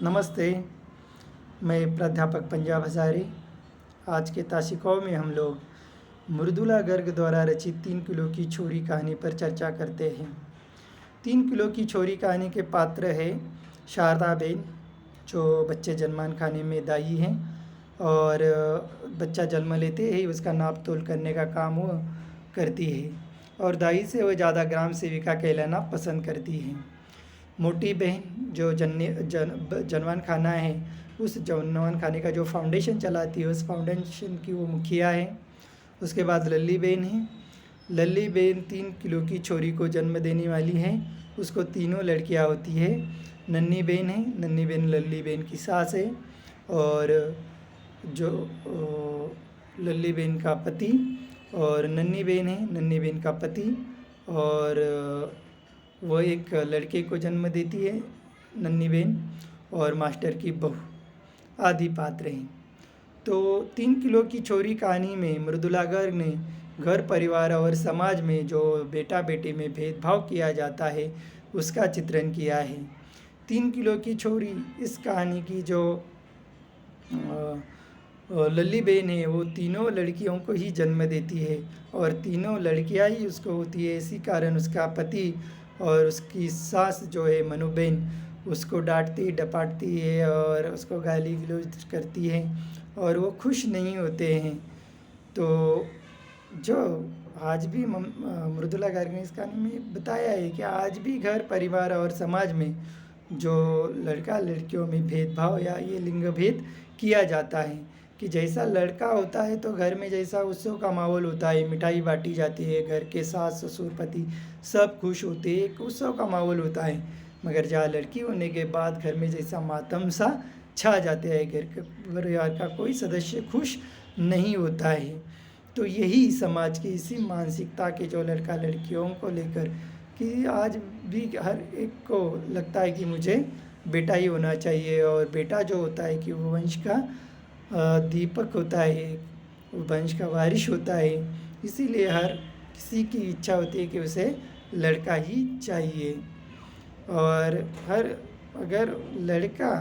नमस्ते, मैं प्राध्यापक पंजाब हज़ारी। आज के ताशिकाओं में हम लोग मृदुला गर्ग द्वारा रचित 3 किलो की छोरी कहानी पर चर्चा करते हैं। 3 किलो की छोरी कहानी के पात्र है शारदाबेन, जो बच्चे जन्मान खाने में दाई हैं और बच्चा जन्म लेते ही उसका नाप तोल करने का काम वो करती है और दाई से वो ज़्यादा ग्राम सेविका कहलाना पसंद करती है। मोटी बहन जो जनवान खाना है, उस जनवान खाने का जो फाउंडेशन चलाती है, उस फाउंडेशन की वो मुखिया है। उसके बाद लल्ली बहन है। लल्ली बहन 3 किलो की छोरी को जन्म देने वाली है। उसको तीनों लड़कियां होती है। नन्ही बहन है, नन्ही बहन लल्ली बहन की सास है और जो लल्ली बहन का पति, और नन्ही बहन है, नन्ही बहन का पति, और वो एक लड़के को जन्म देती है नन्ही बहन, और मास्टर की बहू आदि पात्र हैं। तो 3 किलो की छोरी कहानी में मृदुला गर्ग ने घर परिवार और समाज में जो बेटा बेटी में भेदभाव किया जाता है उसका चित्रण किया है। 3 किलो की छोरी इस कहानी की जो लल्ली बहन है वो तीनों लड़कियों को ही जन्म देती है और तीनों लड़कियां ही उसको होती है। इसी कारण उसका पति और उसकी सास जो है मनुबेन उसको डांटती डपाटती है और उसको गाली गलौज करती है और वो खुश नहीं होते हैं। तो जो आज भी मृदुला गार्ग ने इस कहानी में बताया है कि आज भी घर परिवार और समाज में जो लड़का लड़कियों में भेदभाव या ये लिंग भेद किया जाता है कि जैसा लड़का होता है तो घर में जैसा उत्सव का माहौल होता है, मिठाई बांटी जाती है, घर के सास ससुर पति सब खुश होते हैं, एक उत्सव का माहौल होता है। मगर जहाँ लड़की होने के बाद घर में जैसा मातम सा छा जाते हैं, घर के परिवार का कोई सदस्य खुश नहीं होता है। तो यही समाज की इसी मानसिकता के जो लड़का लड़कियों को लेकर कि आज भी हर एक को लगता है कि मुझे बेटा ही होना चाहिए और बेटा जो होता है कि वो वंश का दीपक होता है, वो वंश का वारिश होता है। इसीलिए हर किसी की इच्छा होती है कि उसे लड़का ही चाहिए। और हर अगर लड़का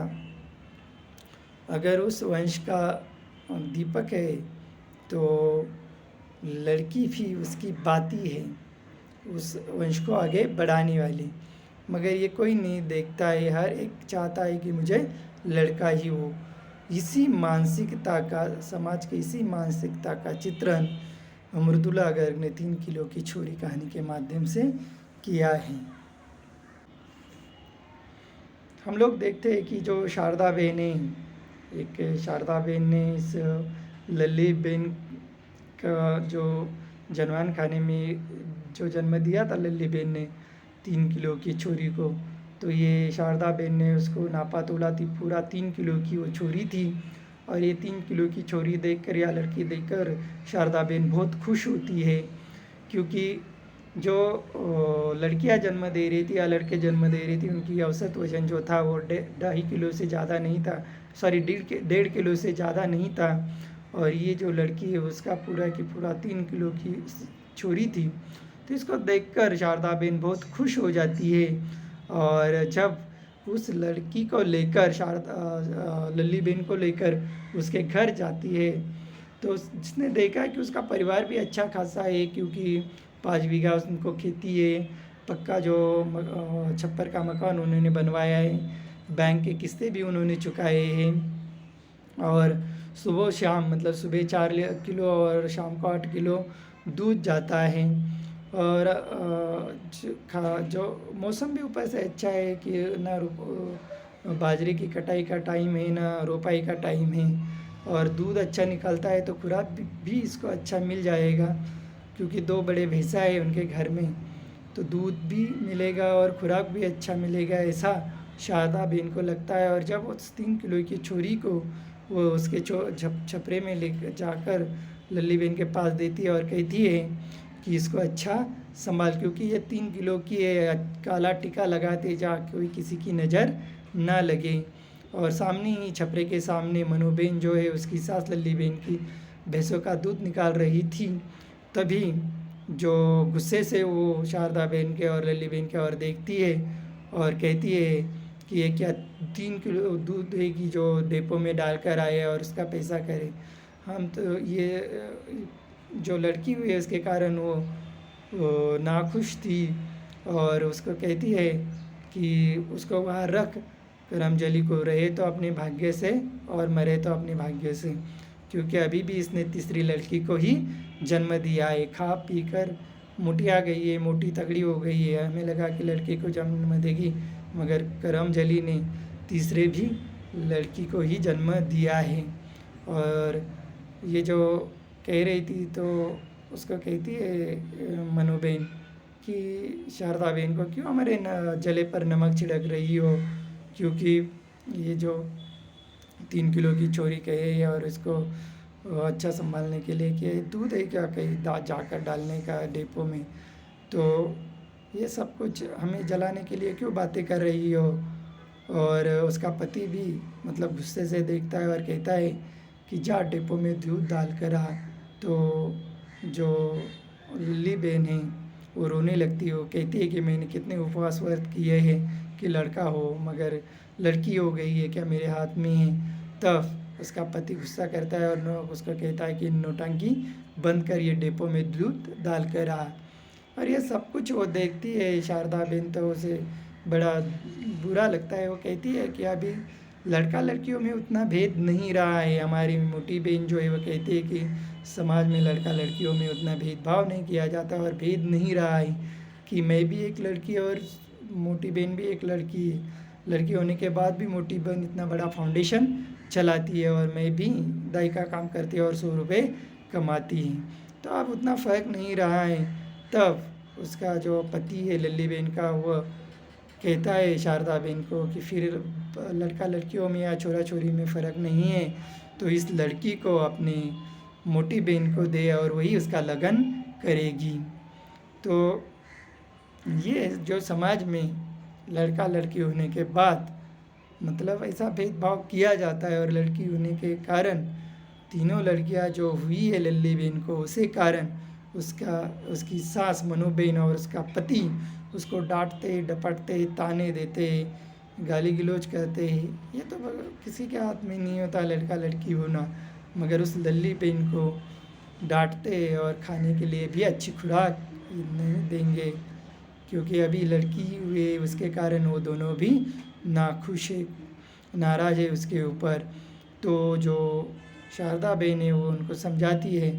अगर उस वंश का दीपक है तो लड़की भी उसकी बाती है, उस वंश को आगे बढ़ाने वाली। मगर ये कोई नहीं देखता है, हर एक चाहता है कि मुझे लड़का ही हो। इसी मानसिकता का, समाज की इसी मानसिकता का चित्रण मृदुला गर्ग ने 3 किलो की छोरी कहानी के माध्यम से किया है। हम लोग देखते हैं कि जो शारदा बहन है, एक शारदा बहन ने इस लल्ली बहन का जो जनवान खाने में जो जन्म दिया था लल्ली बहन ने 3 किलो की छोरी को, तो ये शारदा बहन ने उसको नापा तोला थी, पूरा 3 किलो की वो छोरी थी। और ये 3 किलो की छोरी देखकर या लड़की देखकर शारदा बहन बहुत खुश होती है, क्योंकि जो लड़कियां जन्म दे रही थी या लड़के जन्म दे रही थी उनकी औसत वजन जो था वो 2.5 किलो से ज़्यादा नहीं था, सॉरी 1.5 किलो से ज़्यादा नहीं था। और ये जो लड़की है उसका पूरा की पूरा 3 किलो की छोरी थी। तो इसको देखकर शारदा बहन बहुत खुश हो जाती है और जब उस लड़की को लेकर लल्ली बहन को लेकर उसके घर जाती है तो जिसने देखा कि उसका परिवार भी अच्छा खासा है, क्योंकि 5 बीघा उनको खेती है, पक्का जो छप्पर का मकान उन्होंने बनवाया है, बैंक के किस्तें भी उन्होंने चुकाए हैं और सुबह शाम मतलब सुबह 4 किलो और शाम को 8 किलो दूध जाता है। और जो मौसम भी ऊपर से अच्छा है कि ना बाजरे की कटाई का टाइम है ना रोपाई का टाइम है, और दूध अच्छा निकलता है तो खुराक भी इसको अच्छा मिल जाएगा, क्योंकि 2 बड़े भैंसा है उनके घर में, तो दूध भी मिलेगा और खुराक भी अच्छा मिलेगा, ऐसा शारदा बहन को लगता है। और जब उस 3 किलो की छोरी को वो उसके छपरे में ले जाकर लल्ली बहन के पास देती है और कहती है कि इसको अच्छा संभाल, क्योंकि ये 3 किलो की है, काला टीका लगाते जा कोई किसी की नज़र ना लगे। और सामने ही छपरे के सामने मनुबेन जो है उसकी सास लल्ली बहन की भैंसों का दूध निकाल रही थी। तभी जो गुस्से से वो शारदा बहन के और लल्ली बहन के और देखती है और कहती है कि ये क्या 3 किलो दूध देगी जो डिपो में डालकर आए और उसका पैसा करे। हम तो ये जो लड़की हुई है उसके कारण वो नाखुश थी और उसको कहती है कि उसको वहाँ रख, करमजली को, रहे तो अपने भाग्य से और मरे तो अपने भाग्य से, क्योंकि अभी भी इसने तीसरी लड़की को ही जन्म दिया है। खा पी कर मोटिया गई है, मोटी तगड़ी हो गई है, हमें लगा कि लड़के को जन्म देगी, मगर करमजली ने तीसरे भी लड़की को ही जन्म दिया है। और ये जो कह रही थी तो उसको कहती है मनोबेन कि शारदा बहन को, क्यों हमारे जले पर नमक छिड़क रही हो, क्योंकि ये जो 3 किलो की चोरी कहे और इसको अच्छा संभालने के लिए कि दूध है क्या कहीं जाकर डालने का डिपो में, तो ये सब कुछ हमें जलाने के लिए क्यों बातें कर रही हो। और उसका पति भी मतलब गुस्से से देखता है और कहता है कि जा डिपो में दूध डाल कर आ। तो जो लिली बहन है वो रोने लगती है, वो कहती है कि मैंने कितने उपवास व्रत किए हैं कि लड़का हो, मगर लड़की हो गई है क्या मेरे हाथ में है। तब उसका पति गुस्सा करता है और उसको कहता है कि नौटंकी बंद कर, ये डिपो में दूध डाल कर आ। और ये सब कुछ वो देखती है शारदा बहन, तो उसे बड़ा बुरा लगता है। वो कहती है कि अभी लड़का लड़कियों में उतना भेद नहीं रहा है। हमारी मोटी बहन जो है वो कहती है कि समाज में लड़का लड़कियों में उतना भेदभाव नहीं किया जाता और भेद नहीं रहा है, कि मैं भी एक लड़की और मोटी बहन भी एक लड़की है। लड़की होने के बाद भी मोटी बहन इतना बड़ा फाउंडेशन चलाती है और मैं भी दाई का काम करती है और 100 रुपये कमाती है, तो अब उतना फ़र्क नहीं रहा है। तब उसका जो पति है लल्ली बहन का, वो कहता है शारदा बहन को कि फिर लड़का लड़कियों में या छोरा छोरी में फ़र्क नहीं है, तो इस लड़की को अपनी मोटी बहन को दे और वही उसका लगन करेगी। तो ये जो समाज में लड़का लड़की होने के बाद मतलब ऐसा भेदभाव किया जाता है, और लड़की होने के कारण तीनों लड़कियां जो हुई है लल्ली बहन को, उसी कारण उसकी सास मनु बहन और उसका पति उसको डांटते डपटते ताने देते गाली गलौज करते हैं। ये तो किसी के हाथ में नहीं होता लड़का लड़की होना, मगर उस लल्ली बहन को डांटते और खाने के लिए भी अच्छी खुराक नहीं देंगे, क्योंकि अभी लड़की हुए उसके कारण वो दोनों भी नाखुश है, नाराज़ है उसके ऊपर। तो जो शारदा बहन है वो उनको समझाती है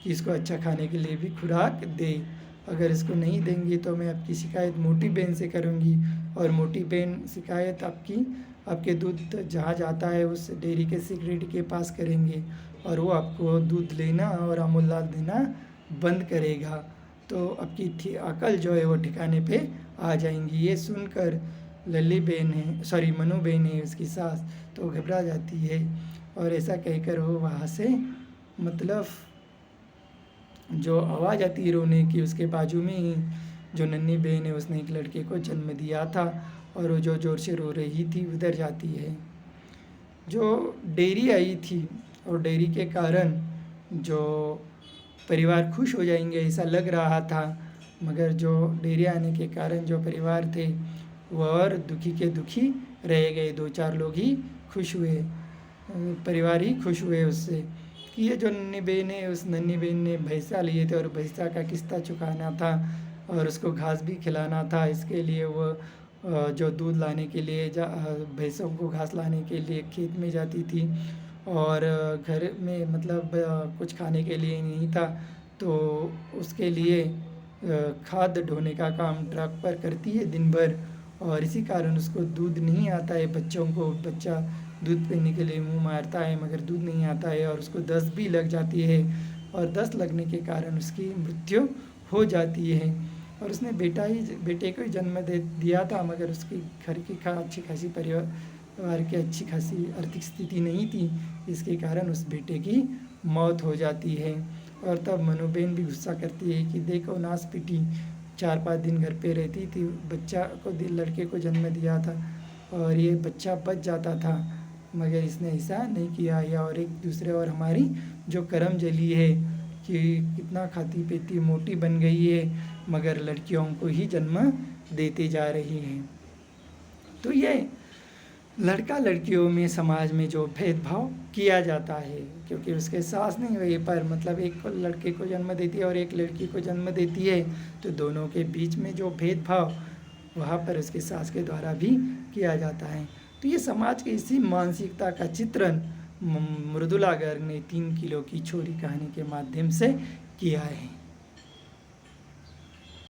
कि इसको अच्छा खाने के लिए भी खुराक दे, अगर इसको नहीं देंगी तो मैं आपकी शिकायत मोटी बहन से करूँगी, और मोटी बहन शिकायत आपके दूध जहाँ जाता है उस डेयरी के सेक्रेटरी के पास करेंगे, और वो आपको दूध लेना और अमूल लाल देना बंद करेगा, तो आपकी अकल जो है वो ठिकाने पे आ जाएंगी। ये सुनकर लल्ली बहन है, सॉरी मनु बहन है उसकी सास, तो घबरा जाती है और ऐसा कहकर वो वहाँ से मतलब जो आवाज़ आती है रोने की, उसके बाजू में ही जो नन्ही बहन है उसने एक लड़के को जन्म दिया था और वो जो ज़ोर से रो रही थी उधर जाती है। जो डेयरी आई थी और डेयरी के कारण जो परिवार खुश हो जाएंगे ऐसा लग रहा था, मगर जो डेयरी आने के कारण जो परिवार थे वो और दुखी के दुखी रह गए। 2-4 लोग ही खुश हुए, परिवार ही खुश हुए उससे, कि ये जो नन्ही बहन है उस नन्ही बहन ने भैंसा लिए थे और भैंसा का किस्ता चुकाना था और उसको घास भी खिलाना था। इसके लिए वो जो दूध लाने के लिए भैंसों को घास लाने के लिए खेत में जाती थी, और घर में मतलब कुछ खाने के लिए नहीं था, तो उसके लिए खाद ढोने का काम ट्रक पर करती है दिन भर, और इसी कारण उसको दूध नहीं आता है। बच्चों को बच्चा दूध पीने के लिए मुंह मारता है मगर दूध नहीं आता है, और उसको दस्त भी लग जाती है, और दस्त लगने के कारण उसकी मृत्यु हो जाती है। और उसने बेटे को ही जन्म दे दिया था, मगर उसकी घर की अच्छी खासी परिवार की अच्छी खासी आर्थिक स्थिति नहीं थी, इसके कारण उस बेटे की मौत हो जाती है। और तब मनु बहन भी गुस्सा करती है कि देखो नाश पीटी 4-5 दिन घर पे रहती थी, बच्चा को लड़के को जन्म दिया था और ये बच्चा बच जाता था, मगर इसने ऐसा नहीं किया। या और एक दूसरे और हमारी जो करम जली है कि कितना खाती पीती मोटी बन गई है, मगर लड़कियों को ही जन्म देते जा रही है। तो ये लड़का लड़कियों में समाज में जो भेदभाव किया जाता है, क्योंकि उसके सास नहीं हुई पर मतलब एक लड़के को जन्म देती है और एक लड़की को जन्म देती है, तो दोनों के बीच में जो भेदभाव वहाँ पर उसके सास के द्वारा भी किया जाता है। तो ये समाज की इसी मानसिकता का चित्रण मृदुला गर्ग ने 3 किलो की छोरी कहानी के माध्यम से किया है।